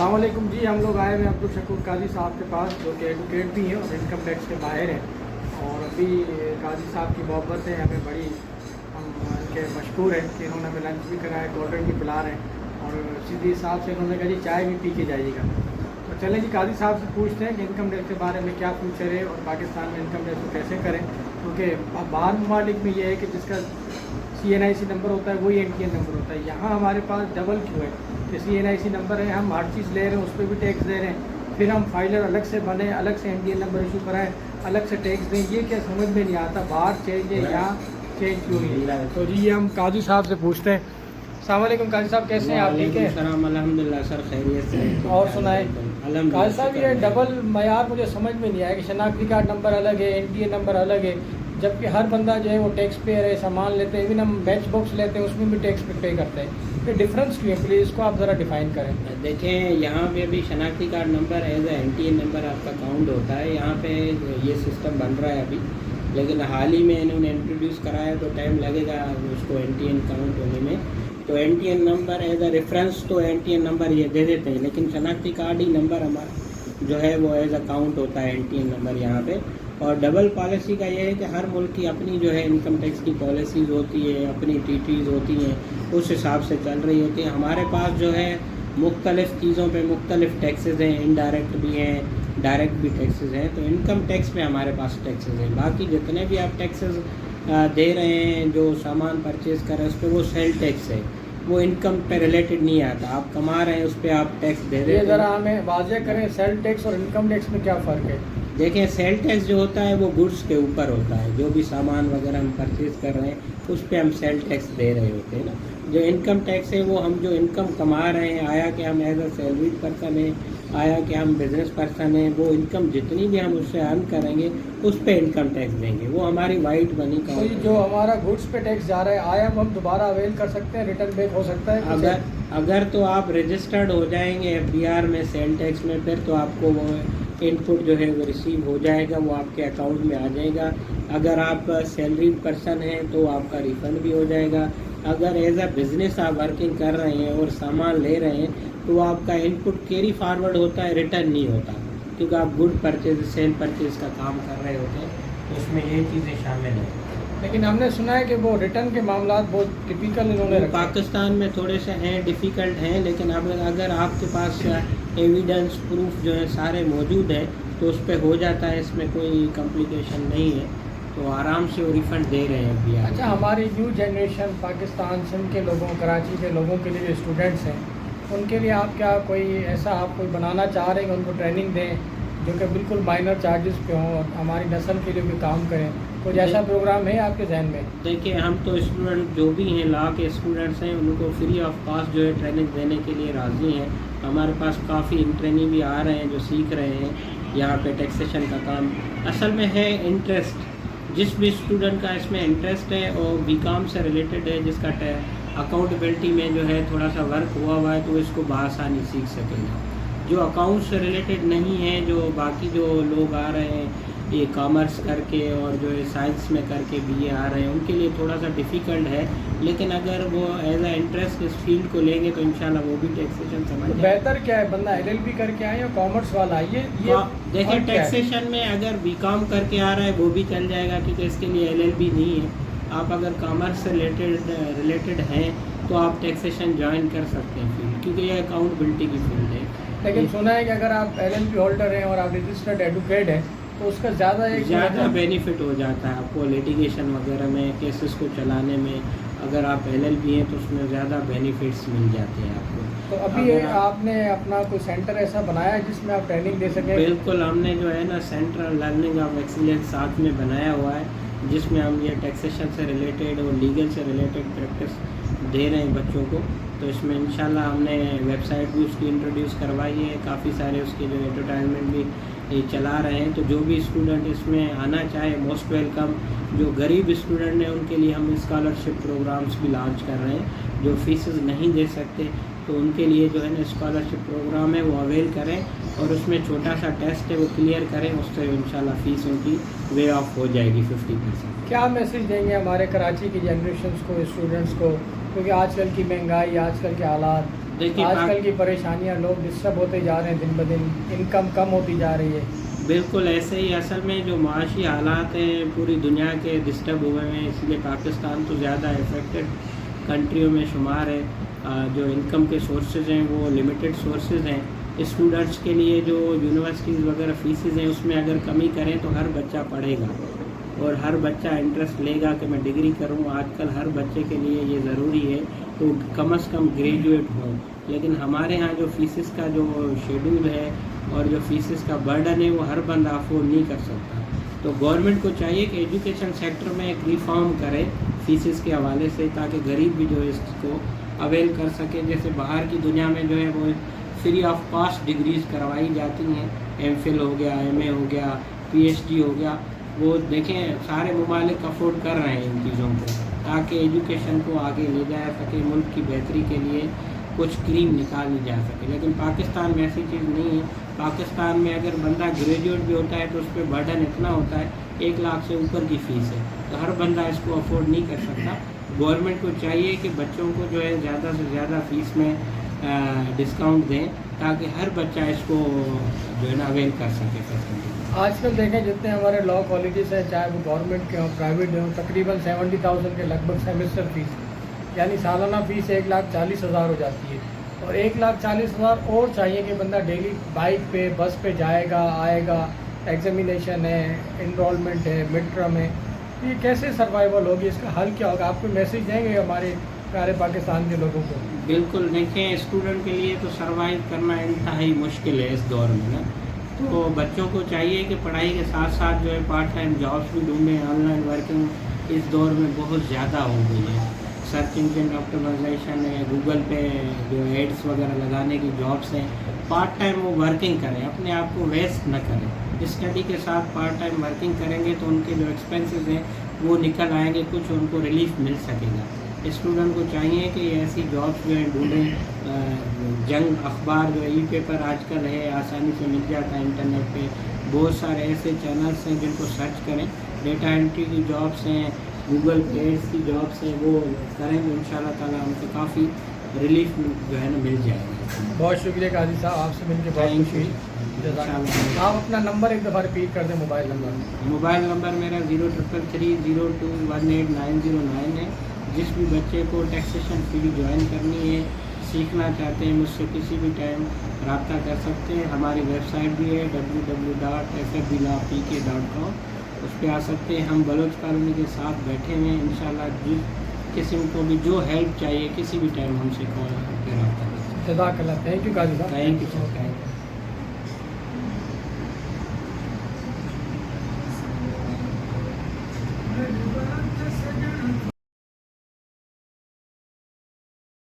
अस्सलाम वालेकुम जी। हम लोग आए हुए हैं अब्दुल शकूर काजी साहब के पास, जो कि एडवोकेट भी हैं और इनकम टैक्स के माहिर हैं। और अभी काजी साहब की मोहब्बत है हमें बड़ी, हम इनके मशहूर हैं कि इन्होंने हमें लंच भी कराया, कोल्ड ड्रिंक भी पिला रहे हैं और सीधी साहब से इन्होंने कहा जी चाय भी पी के जाइएगा। तो चलें जी काजी साहब से पूछते हैं कि इनकम टैक्स के बारे में क्या फ्यूचर है और पाकिस्तान में इनकम टैक्स को कैसे करें, क्योंकि बाहर ममालिक में ये है कि जिसका CNIC नंबर होता है वही NTN नंबर होता है। यहाँ हमारे पास डबल क्यों है कि CNIC नंबर है, हम हर चीज़ ले रहे हैं, उस पर भी टैक्स दे रहे हैं, फिर हम फाइलर अलग से बने, अलग से NTN नंबर इशू कराएं, अलग से टैक्स दें। ये क्या समझ में नहीं आता, बाहर चेंज है यहाँ चेंज क्यों नहीं है। तो जी ये हम काजी साहब से पूछते हैं। अस्सलाम वालेकुम काजी साहब, कैसे हैं आप? ठीक है, अल्हम्दुलिल्लाह सर, खैरियत से। और सुनाएं काजी साहब, ये डबल मयार मुझे समझ में नहीं आया कि शनाख्ती कार्ड नंबर अलग है, NTN नंबर अलग है, जबकि हर बंदा जो है वो टैक्स पेयर है, सामान लेते हैं, इवन हम मैच बॉक्स लेते हैं उसमें भी टैक्स पे करते हैं। ये डिफरेंस क्यों है, प्लीज़ इसको आप ज़रा डिफाइन करें। देखें, यहाँ पे भी शनाख्ती card number as a NTN number आपका काउंट होता है। यहाँ पे ये सिस्टम बन रहा है अभी, लेकिन हाल ही में इन्होंने इंट्रोड्यूस कराया तो टाइम लगेगा उसको NTN काउंट होने में। तो NTN number as a reference तो NTN नंबर ये दे देते हैं, लेकिन शनाख्ती कार्ड ही नंबर हमारा जो है वो एज अ काउंट होता है NTN नंबर यहाँ पे। और डबल पॉलिसी का ये है कि हर मुल्क की अपनी जो है इनकम टैक्स की पॉलिसीज़ होती है, अपनी TTs होती हैं, उस हिसाब से चल रही होती है। हमारे पास जो है मुख्तलिफ़ चीज़ों पे मुख्तलिफ़ टैक्सेस हैं, इनडायरेक्ट भी हैं, डायरेक्ट भी टैक्सेस हैं। तो इनकम टैक्स पे हमारे पास टैक्सेस हैं, बाकी जितने भी आप टैक्सेस दे रहे हैं, जो सामान परचेज़ कर रहे हैं उस पर वो सेल टैक्स है, वो इनकम पे रिलेटेड नहीं आता। आप कमा रहे हैं उस पर आप टैक्स दे रहे हैं। ज़रा हमें वाज़ेह करें, सेल टैक्स और इनकम टैक्स में क्या फ़र्क है? देखें, सेल टैक्स जो होता है वो गुड्स के ऊपर होता है, जो भी सामान वगैरह हम परचेज़ कर रहे हैं उस पे हम सेल टैक्स दे रहे होते हैं ना। जो इनकम टैक्स है वो हम जो इनकम कमा रहे हैं, आया कि हम एज अ सैलरीड पर्सन हैं, आया कि हम बिजनेस पर्सन हैं, वो इनकम जितनी भी हम उससे अर्न करेंगे उस पे इनकम टैक्स देंगे, वो हमारी वाइट मनी का। तो जो हमारा गुड्स पे टैक्स जा रहा है, आया हम दोबारा अवेल कर सकते हैं, रिटर्न बैक हो सकता है? अगर तो आप रजिस्टर्ड हो जाएंगे FBR में सेल टैक्स में, फिर तो आपको वो इनपुट जो है वो रिसीव हो जाएगा, वो आपके अकाउंट में आ जाएगा। अगर आप सैलरीड पर्सन हैं तो आपका रिफ़ंड भी हो जाएगा। अगर एज अ बिज़नेस आप वर्किंग कर रहे हैं और सामान ले रहे हैं तो आपका इनपुट कैरी फारवर्ड होता है, रिटर्न नहीं होता, क्योंकि आप गुड परचेज सेल परचेज का काम कर रहे होते हैं, तो उसमें ये चीज़ें शामिल हैं। लेकिन हमने सुना है कि वो रिटर्न के मामला बहुत टिपिकल इन्होंने पाकिस्तान में थोड़े से हैं, डिफ़िकल्ट हैं, लेकिन अब अगर आपके पास एविडेंस प्रूफ जो है सारे मौजूद हैं तो उस पर हो जाता है, इसमें कोई कॉम्प्लिकेशन नहीं है, तो आराम से वो रिफ़ंड दे रहे हैं अभी। अच्छा, हमारी न्यू जनरेशन पाकिस्तान सिंध के लोगों, कराची के लोगों के लिए जो स्टूडेंट्स हैं, उनके लिए आप क्या कोई ऐसा आप कोई बनाना चाह रहे हैं कि उनको ट्रेनिंग दें जो कि बिल्कुल माइनर चार्जेस पे हों और हमारी नस्ल के लिए भी काम करें? कुछ ऐसा प्रोग्राम है आपके जहन में? देखिए, हम तो स्टूडेंट जो भी हैं, लॉ के स्टूडेंट्स हैं, उनको फ्री ऑफ कॉस्ट जो है ट्रेनिंग देने के लिए राज़ी हैं। हमारे पास काफ़ी इंटर्नी भी आ रहे हैं जो सीख रहे हैं यहाँ पे टैक्सेशन का काम। असल में है इंटरेस्ट, जिस भी स्टूडेंट का इसमें इंटरेस्ट है और BCom से रिलेटेड है, जिसका अकाउंटेबिलिटी में जो है थोड़ा सा वर्क हुआ है, तो इसको बआसानी सीख सकेगा। जो अकाउंट से रिलेटेड नहीं है, जो बाकी जो लोग आ रहे हैं ये कॉमर्स करके और जो है साइंस में करके BA आ रहे हैं, उनके लिए थोड़ा सा डिफ़िकल्ट है, लेकिन अगर वो एज अ इंटरेस्ट इस फील्ड को लेंगे तो इंशाल्लाह वो भी टैक्सेशन समझ तो बेहतर क्या है, बंदा LLB करके आए या कॉमर्स वाला आइए? ये देखिए, टैक्सेशन में अगर BCom करके आ रहा है वो भी चल जाएगा, क्योंकि इसके लिए LLB नहीं है। आप अगर कॉमर्स से रिलेटेड हैं तो आप टैक्सेशन ज्वाइन कर सकते हैं फील्ड, क्योंकि ये अकाउंटेबिलिटी की फील्ड है। लेकिन सुना है कि अगर आप LLB होल्डर हैं और आप रजिस्टर्ड एडवोकेट हैं तो उसका ज़्यादा बेनिफिट हो जाता है आपको लिटिगेशन वगैरह में, केसेस को चलाने में। अगर आप LLB हैं तो उसमें ज़्यादा बेनिफिट्स मिल जाते हैं आपको। तो अभी आपने अपना कोई सेंटर ऐसा बनाया है जिसमें आप ट्रेनिंग दे सकें? बिल्कुल, हमने जो है ना सेंट्रल लर्निंग ऑफ एक्सीलेंस साथ में बनाया हुआ है, जिसमें हम ये टैक्सेशन से रिलेटेड और लीगल से रिलेटेड प्रैक्टिस दे रहे हैं बच्चों को। तो इसमें इंशाल्लाह हमने वेबसाइट भी उसकी इंट्रोड्यूस करवाई है, काफ़ी सारे उसके जो एडवर्टाइजमेंट भी चला रहे हैं। तो जो भी स्टूडेंट इसमें आना चाहे मोस्ट वेलकम। जो गरीब स्टूडेंट हैं उनके लिए हम स्कॉलरशिप प्रोग्राम्स भी लॉन्च कर रहे हैं। जो फीसेस नहीं दे सकते तो उनके लिए जो है ना स्कॉलरशिप प्रोग्राम है वो अवेल करें, और उसमें छोटा सा टेस्ट है वो क्लियर करें, उससे इंशाल्लाह फ़ीस उनकी वे ऑफ हो जाएगी 50%। क्या मैसेज देंगे हमारे कराची की जनरेशन को, स्टूडेंट्स को, क्योंकि आजकल की महंगाई, आजकल के हालात, देखिए आजकल की परेशानियां, लोग डिस्टर्ब होते जा रहे हैं दिन ब दिन, इनकम कम होती जा रही है। बिल्कुल ऐसे ही असल में जो माशी हालात हैं पूरी दुनिया के डिस्टर्ब हुए हैं, इसलिए पाकिस्तान तो ज़्यादा इफ़ेक्टेड कंट्रियों में शुमार है। जो इनकम के सोर्सेज हैं वो लिमिटेड सोर्सेज हैं। स्टूडेंट्स के लिए जो यूनिवर्सिटीज़ वगैरह फीसेस हैं उसमें अगर कमी करें तो हर बच्चा पढ़ेगा और हर बच्चा इंटरेस्ट लेगा कि मैं डिग्री करूं। आजकल हर बच्चे के लिए ये ज़रूरी है तो कम से कम ग्रेजुएट हो। लेकिन हमारे यहाँ जो फीसेस का जो शेड्यूल है और जो फीसेस का बर्डन है वो हर बंदा अफोर्ड नहीं कर सकता। तो गवर्नमेंट को चाहिए कि एजुकेशन सेक्टर में एक रिफॉर्म करे फीसेस के हवाले से, ताकि गरीब भी जो है इसको अवेल कर सके। जैसे बाहर की दुनिया में जो है वो फ्री ऑफ कॉस्ट डिग्रीज़ करवाई जाती हैं, एमफिल हो गया, एमए हो गया, पीएचडी हो गया। वो देखें सारे ममालिक अफोर्ड कर रहे हैं इन चीज़ों को, ताकि एजुकेशन को आगे ले जाया सके, मुल्क की बेहतरी के लिए कुछ क्रीम निकाली जा सके। लेकिन पाकिस्तान में ऐसी चीज़ नहीं है। पाकिस्तान में अगर बंदा ग्रेजुएट भी होता है तो उस पर बर्डन इतना होता है, 1 लाख से ऊपर की फ़ीस है, तो हर बंदा इसको अफोर्ड नहीं कर सकता। गवर्नमेंट को चाहिए कि बच्चों को जो है ज़्यादा से ज़्यादा फ़ीस में डिस्काउंट दें, ताकि हर बच्चा इसको जो है ना अवेल कर सके फैसिलिटी। आजकल देखें जितने हमारे लॉ कॉलेजेस हैं, चाहे वो गवर्नमेंट के हों प्राइवेट हों, तकरीबन 70,000 के लगभग सेमेस्टर फीस, यानी सालाना फ़ीस 1,40,000 हो जाती है। और 1,40,000 और चाहिए कि बंदा डेली बाइक पे बस पे जाएगा आएगा, एग्जामिनेशन है, इनरोलमेंट है, मिड टर्म है, ये कैसे सर्वाइवल होगी, इसका हल क्या होगा? आपको मैसेज देंगे हमारे प्यारे पाकिस्तान के लोगों को? बिल्कुल, देखें स्टूडेंट के लिए तो सर्वाइव करना इंतहाई मुश्किल है इस दौर में ना। तो बच्चों को चाहिए कि पढ़ाई के साथ साथ जो है पार्ट टाइम जॉब्स भी ढूंढें। ऑनलाइन वर्किंग इस दौर में बहुत ज़्यादा हो गई है। सर्च इंजन ऑप्टिमाइजेशन है, गूगल पे जो एड्स वगैरह लगाने की जॉब्स हैं, पार्ट टाइम वो वर्किंग करें, अपने आप को वेस्ट न करें। स्टडी के साथ पार्ट टाइम वर्किंग करेंगे तो उनके जो एक्सपेंसेस हैं वो निकल आएंगे, कुछ उनको रिलीफ मिल सकेगा। स्टूडेंट को चाहिए कि ऐसी जॉब्स जो है ढूंढें। जंग अखबार जो ई पेपर आजकल है आसानी से मिल जाता है इंटरनेट पे। बहुत सारे ऐसे चैनल्स हैं जिनको सर्च करें, डेटा एंट्री की जॉब्स हैं, गूगल पेज की जॉब्स हैं, वो करेंगे इंशाल्लाह ताला उनको काफ़ी रिलीफ जो है ना मिल जाएगा। बहुत शुक्रिया काजी साहब, आपसे मिलकर बहुत खुशी हुई। आप अपना नंबर एक दफ़ा रिपीट कर दें, मोबाइल नंबर। मोबाइल नंबर मेरा 0333021909 है। जिस भी बच्चे को टैक्सेशन फील्ड ज्वाइन करनी है, सीखना चाहते हैं, मुझसे किसी भी टाइम रब्ता कर सकते हैं। हमारी वेबसाइट भी है www.ffblawpk.com, उस पर आ सकते हैं। हम बलोच कॉलोनी के साथ बैठे हुए हैं। इंशाल्लाह जिस किस्म को भी जो हेल्प चाहिए किसी भी टाइम हमसे कॉल करके रब्ता कर सकते हैं। जज़ाकल्लाह, थैंक यू काजी साहब। Thank you.